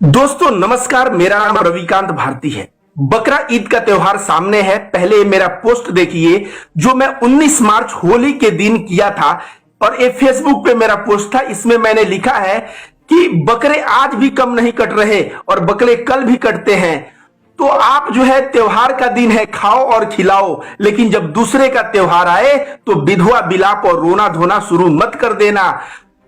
दोस्तों नमस्कार, मेरा नाम रविकांत भारती है। बकरा ईद का त्योहार सामने है। पहले मेरा पोस्ट देखिए जो मैं 19 मार्च होली के दिन किया था और ये फेसबुक पे मेरा पोस्ट था। इसमें मैंने लिखा है कि बकरे आज भी कम नहीं कट रहे और बकरे कल भी कटते हैं। तो आप जो है त्योहार का दिन है, खाओ और खिलाओ, लेकिन जब दूसरे का त्योहार आए तो विधवा विलाप और रोना धोना शुरू मत कर देना।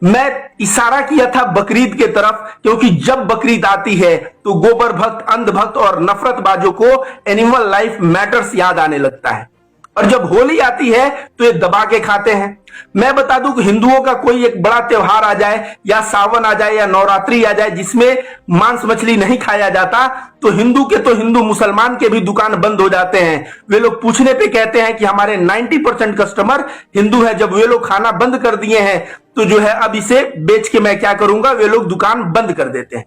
मैं इशारा किया था बकरीद के तरफ, क्योंकि जब बकरीद आती है तो गोबर भक्त, अंध भक्त और नफरतबाजों को एनिमल लाइफ मैटर्स याद आने लगता है। और जब होली आती है तो ये दबा के खाते हैं। मैं बता दूं कि हिंदुओं का कोई एक बड़ा त्योहार आ जाए या सावन आ जाए या नवरात्रि आ जाए जिसमें मांस मछली नहीं खाया जाता, तो हिंदू मुसलमान के भी दुकान बंद हो जाते हैं। वे लोग पूछने पे कहते हैं कि हमारे 90% कस्टमर हिंदू है। जब वे लोग खाना बंद कर दिए हैं तो जो है अब इसे बेच के मैं क्या करूंगा, वे लोग दुकान बंद कर देते हैं।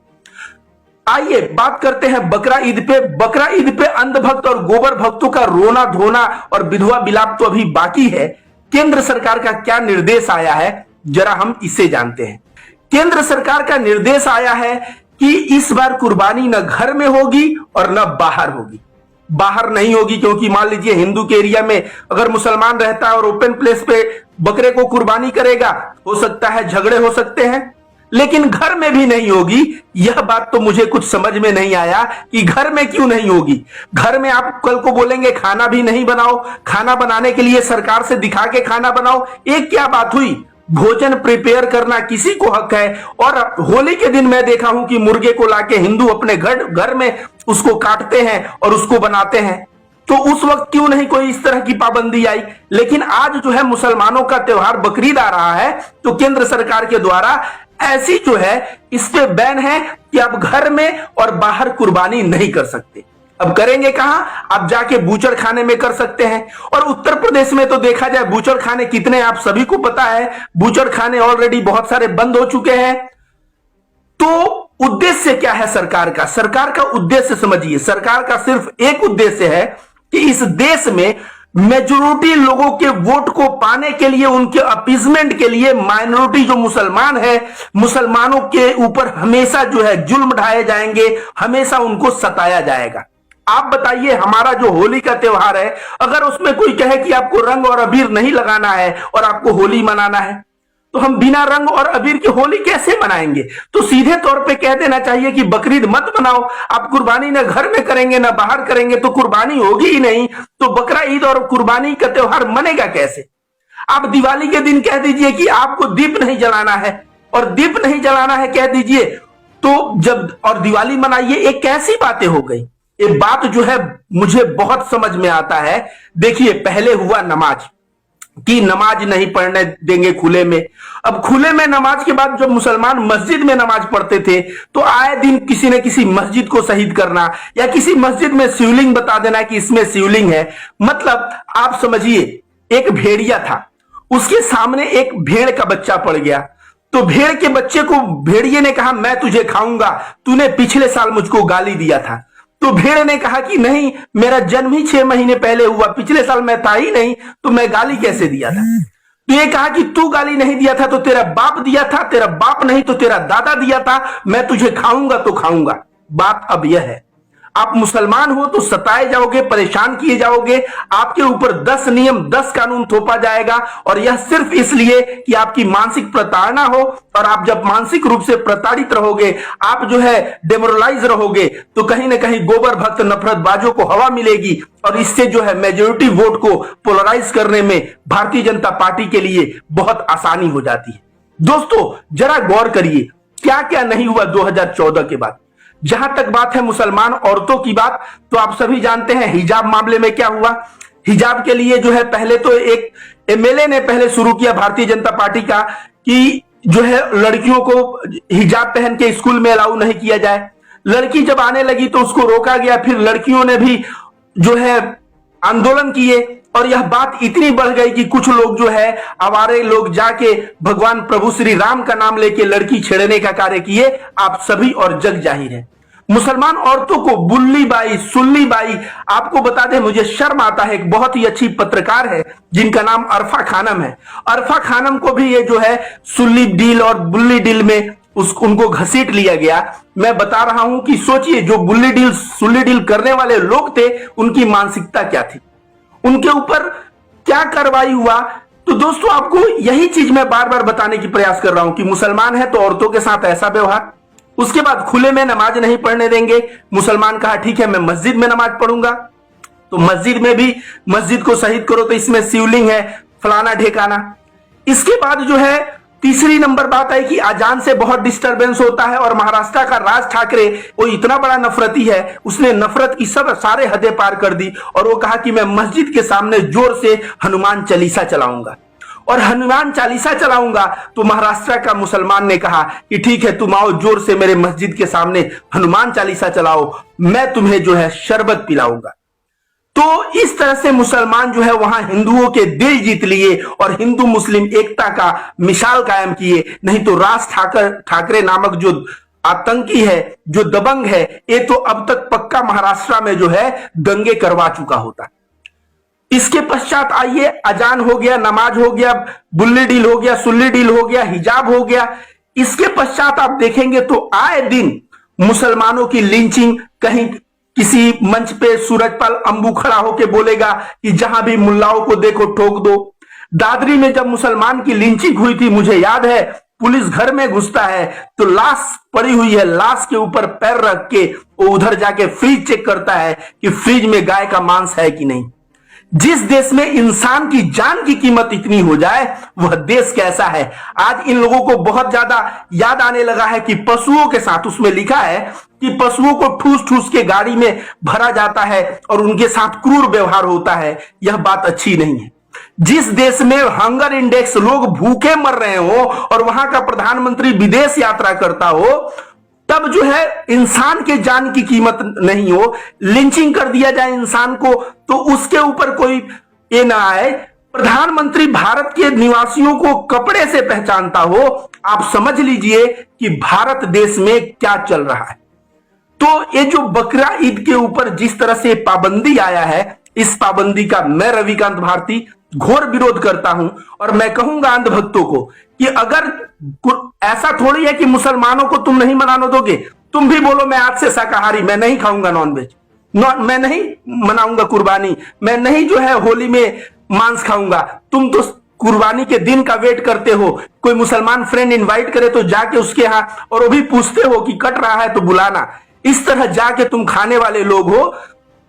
आइए बात करते हैं बकरा ईद पे। बकरा ईद पे अंध भक्त और गोबर भक्तों का रोना धोना और विधवा विलाप तो अभी बाकी है। केंद्र सरकार का क्या निर्देश आया है, जरा हम इसे जानते हैं। केंद्र सरकार का निर्देश आया है कि इस बार कुर्बानी न घर में होगी और न बाहर होगी। बाहर नहीं होगी क्योंकि मान लीजिए हिंदू के एरिया में अगर मुसलमान रहता है और ओपन प्लेस पे बकरे को कुर्बानी करेगा, हो सकता है झगड़े हो सकते हैं। लेकिन घर में भी नहीं होगी। यह बात तो मुझे कुछ समझ में नहीं आया कि घर में क्यों नहीं होगी। घर में आप कल को बोलेंगे खाना भी नहीं बनाओ, खाना बनाने के लिए सरकार से दिखा के खाना बनाओ। एक क्या बात हुई? भोजन प्रिपेयर करना किसी को हक है। और होली के दिन मैं देखा हूं कि मुर्गे को लाके हिंदू अपने घर में उसको काटते हैं और उसको बनाते हैं। तो उस वक्त क्यों नहीं कोई इस तरह की पाबंदी आई? लेकिन आज जो है मुसलमानों का त्योहार बकरीद आ रहा है तो केंद्र सरकार के द्वारा ऐसी जो है इस पे बैन है कि आप घर में और बाहर कुर्बानी नहीं कर सकते। अब करेंगे कहां? आप जाके बूचड़ खाने में कर सकते हैं। और उत्तर प्रदेश में तो देखा जाए बूचड़ खाने कितने, आप सभी को पता है। बूचड़ खाने ऑलरेडी बहुत सारे बंद हो चुके हैं। तो उद्देश्य क्या है सरकार का? सरकार का उद्देश्य समझिए। सरकार का सिर्फ एक उद्देश्य है कि इस देश में मेजोरिटी लोगों के वोट को पाने के लिए, उनके अपीजमेंट के लिए माइनॉरिटी जो मुसलमान है, मुसलमानों के ऊपर हमेशा जो है जुल्म ढाए जाएंगे, हमेशा उनको सताया जाएगा। आप बताइए, हमारा जो होली का त्योहार है, अगर उसमें कोई कहे कि आपको रंग और अबीर नहीं लगाना है और आपको होली मनाना है, तो हम बिना रंग और अबीर की होली कैसे मनाएंगे? तो सीधे तौर पे कह देना चाहिए कि बकरीद मत मनाओ। आप कुर्बानी ना घर में करेंगे ना बाहर करेंगे तो कुर्बानी होगी ही नहीं। तो बकरा ईद और कुर्बानी का त्योहार मनेगा कैसे? आप दिवाली के दिन कह दीजिए कि आपको दीप नहीं जलाना है, और दीप नहीं जलाना है कह दीजिए तो जब और दिवाली मनाइए। एक कैसी बातें हो गई? ये बात जो है मुझे बहुत समझ में आता है। देखिए, पहले हुआ नमाज कि नमाज नहीं पढ़ने देंगे खुले में। अब खुले में नमाज के बाद जब मुसलमान मस्जिद में नमाज पढ़ते थे तो आए दिन किसी न किसी मस्जिद को शहीद करना या किसी मस्जिद में शिवलिंग बता देना कि इसमें शिवलिंग है। मतलब आप समझिए, एक भेड़िया था, उसके सामने एक भेड़ का बच्चा पड़ गया, तो भेड़ के बच्चे को भेड़िए ने कहा मैं तुझे खाऊंगा, तूने पिछले साल मुझको गाली दिया था। तो भेड़ ने कहा कि नहीं, मेरा जन्म ही 6 महीने पहले हुआ, पिछले साल मैं था ही नहीं, तो मैं गाली कैसे दिया था? तो ये कहा कि तू गाली नहीं दिया था तो तेरा बाप दिया था, तेरा बाप नहीं तो तेरा दादा दिया था, मैं तुझे खाऊंगा तो खाऊंगा। बात अब यह है, आप मुसलमान हो तो सताए जाओगे, परेशान किए जाओगे, आपके ऊपर 10 नियम 10 कानून थोपा जाएगा। और यह सिर्फ इसलिए कि आपकी मानसिक प्रताड़ना हो। और आप जब मानसिक रूप से प्रताड़ित रहोगे, आप जो है डेमोरलाइज रहोगे, तो कहीं ना कहीं गोबर भक्त नफरतबाजों को हवा मिलेगी और इससे जो है मेजोरिटी वोट को पोलराइज करने में भारतीय जनता पार्टी के लिए बहुत आसानी हो जाती है। दोस्तों जरा गौर करिए क्या क्या नहीं हुआ 2014 के बाद। जहां तक बात है मुसलमान औरतों की बात, तो आप सभी जानते हैं हिजाब मामले में क्या हुआ। हिजाब के लिए जो है पहले तो एक एमएलए ने पहले शुरू किया भारतीय जनता पार्टी का कि जो है लड़कियों को हिजाब पहन के स्कूल में अलाउ नहीं किया जाए। लड़की जब आने लगी तो उसको रोका गया, फिर लड़कियों ने भी जो है आंदोलन किए और यह बात इतनी बढ़ गई कि कुछ लोग जो है आवारे लोग जाके भगवान प्रभु श्री राम का नाम लेके लड़की छेड़ने का कार्य किए। आप सभी और जग जाहिर है। मुसलमान औरतों को बुल्ली बाई, सुल्ली बाई, आपको बता दें मुझे शर्म आता है, एक बहुत ही अच्छी पत्रकार है जिनका नाम अरफा खानम है। अरफा खानम को भी ये जो है सुल्ली डील और बुल्ली डील में उनको घसीट लिया गया। मैं बता रहा हूं कि सोचिए जो सुल्ली डील करने वाले लोग थे उनकी मानसिकता क्या थी, उनके ऊपर क्या कार्रवाई हुआ। तो दोस्तों आपको यही चीज मैं बार बार बताने की प्रयास कर रहा हूं कि मुसलमान है तो औरतों के साथ ऐसा व्यवहार। उसके बाद खुले में नमाज नहीं पढ़ने देंगे। मुसलमान कहा ठीक है मैं मस्जिद में नमाज पढ़ूंगा, तो मस्जिद में भी मस्जिद को शहीद करो तो इसमें शिवलिंग है, फलाना ढेकाना। इसके बाद जो है तीसरी नंबर बात है कि अजान से बहुत डिस्टरबेंस होता है और महाराष्ट्र का राज ठाकरे वो इतना बड़ा नफरती है, उसने नफरत की सारे हदें पार कर दी और वो कहा कि मैं मस्जिद के सामने जोर से हनुमान चालीसा चलाऊंगा और हनुमान चालीसा चलाऊंगा। तो महाराष्ट्र का मुसलमान ने कहा कि ठीक है तुम आओ जोर से मेरे मस्जिद के सामने हनुमान चालीसा चलाओ, मैं तुम्हें जो है शरबत पिलाऊंगा। तो इस तरह से मुसलमान जो है वहां हिंदुओं के दिल जीत लिए और हिंदू मुस्लिम एकता का मिसाल कायम किए। नहीं तो राज ठाकरे नामक जो आतंकी है, जो दबंग है, ये तो अब तक पक्का महाराष्ट्र में जो है दंगे करवा चुका होता। इसके पश्चात आइए, अजान हो गया, नमाज हो गया, बुल्ली डील हो गया, सुल्ली डील हो गया, हिजाब हो गया। इसके पश्चात आप देखेंगे तो आए दिन मुसलमानों की लिंचिंग, कहीं किसी मंच पे सूरजपाल अंबू खड़ा होकर बोलेगा कि जहां भी मुल्लाओं को देखो ठोक दो। दादरी में जब मुसलमान की लिंचिंग हुई थी, मुझे याद है, पुलिस घर में घुसता है तो लाश पड़ी हुई है, लाश के ऊपर पैर रख के वो उधर जाके फ्रिज चेक करता है कि फ्रिज में गाय का मांस है कि नहीं। जिस देश में इंसान की जान की कीमत इतनी हो जाए वह देश कैसा है। आज इन लोगों को बहुत ज्यादा याद आने लगा है कि पशुओं के साथ, उसमें लिखा है कि पशुओं को ठूस ठूस के गाड़ी में भरा जाता है और उनके साथ क्रूर व्यवहार होता है। यह बात अच्छी नहीं है। जिस देश में हंगर इंडेक्स, लोग भूखे मर रहे हो और वहां का प्रधानमंत्री विदेश यात्रा करता हो, तब जो है इंसान के जान की कीमत नहीं हो, लिंचिंग कर दिया जाए इंसान को तो उसके ऊपर कोई ये ना आए। प्रधानमंत्री भारत के निवासियों को कपड़े से पहचानता हो, आप समझ लीजिए कि भारत देश में क्या चल रहा है। तो ये जो बकरा ईद के ऊपर जिस तरह से पाबंदी आया है, इस पाबंदी का मैं रविकांत भारती घोर विरोध करता हूं और मैं कहूंगा अंधभक्तों को कि अगर ऐसा थोड़ी है कि मुसलमानों को तुम नहीं मनाने दोगे, तुम भी बोलो मैं आज से शाकाहारी, मैं नहीं खाऊंगा नॉनवेज, मैं नहीं मनाऊंगा कुर्बानी, मैं नहीं जो है होली में मांस खाऊंगा। तुम तो कुर्बानी के दिन का वेट करते हो, कोई मुसलमान फ्रेंड इनवाइट करे तो जाके उसके यहां, और वो भी पूछते हो कि कट रहा है तो बुलाना। इस तरह जाके तुम खाने वाले लोग हो,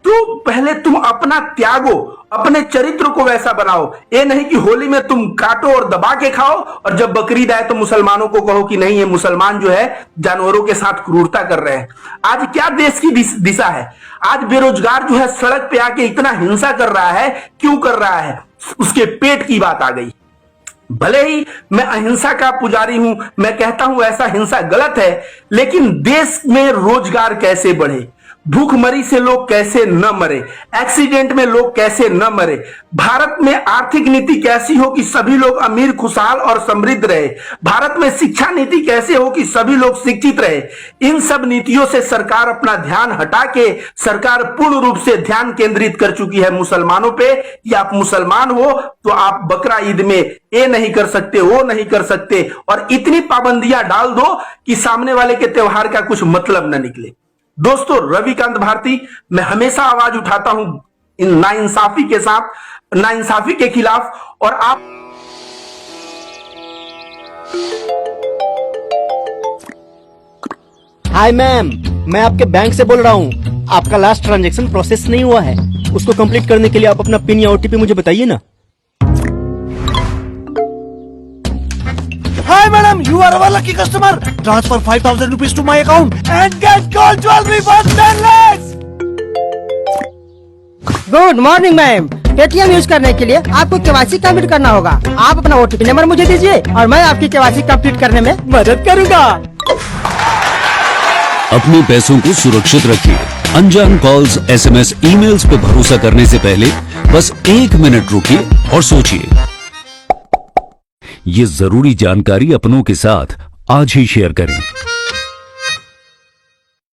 तो पहले तुम अपना त्यागो, अपने चरित्र को वैसा बनाओ। ये नहीं कि होली में तुम काटो और दबा के खाओ और जब बकरीद आए तो मुसलमानों को कहो कि नहीं ये मुसलमान जो है जानवरों के साथ क्रूरता कर रहे हैं। आज क्या देश की दिशा है। आज बेरोजगार जो है सड़क पे आके इतना हिंसा कर रहा है, क्यों कर रहा है, उसके पेट की बात आ गई। भले ही मैं अहिंसा का पुजारी हूं, मैं कहता हूं ऐसा हिंसा गलत है, लेकिन देश में रोजगार कैसे बढ़े, भूखमरी से लोग कैसे न मरे, एक्सीडेंट में लोग कैसे न मरे, भारत में आर्थिक नीति कैसी हो कि सभी लोग अमीर, खुशहाल और समृद्ध रहे, भारत में शिक्षा नीति कैसे हो कि सभी लोग शिक्षित रहे। इन सब नीतियों से सरकार अपना ध्यान हटा के सरकार पूर्ण रूप से ध्यान केंद्रित कर चुकी है मुसलमानों पे कि आप मुसलमान हो तो आप बकरा ईद में ये नहीं कर सकते, वो नहीं कर सकते, और इतनी पाबंदियां डाल दो कि सामने वाले के त्योहार का कुछ मतलब न निकले। दोस्तों, रविकांत भारती मैं हमेशा आवाज उठाता हूं इन नाइंसाफी के साथ, नाइंसाफी के खिलाफ। और आप हाय मैम, मैं आपके बैंक से बोल रहा हूँ। आपका लास्ट ट्रांजैक्शन प्रोसेस नहीं हुआ है, उसको कंप्लीट करने के लिए आप अपना पिन या ओटीपी मुझे बताइए ना। Hi madam, you are our lucky customer. Transfer 5,000 rupees to my account and get gold jewelry worth 10 lakhs. Good morning ma'am. Paytm use करने के लिए आपको केवाईसी कंप्लीट करना होगा। आप अपना ओटीपी नंबर मुझे दीजिए और मैं आपकी केवाईसी कंप्लीट करने में मदद करूंगा। अपने पैसों को सुरक्षित रखिए। अनजान कॉल्स, एसएमएस, ईमेल्स पे भरोसा करने से पहले बस 1 मिनट रुकिए और सोचिए। ये जरूरी जानकारी अपनों के साथ आज ही शेयर करें।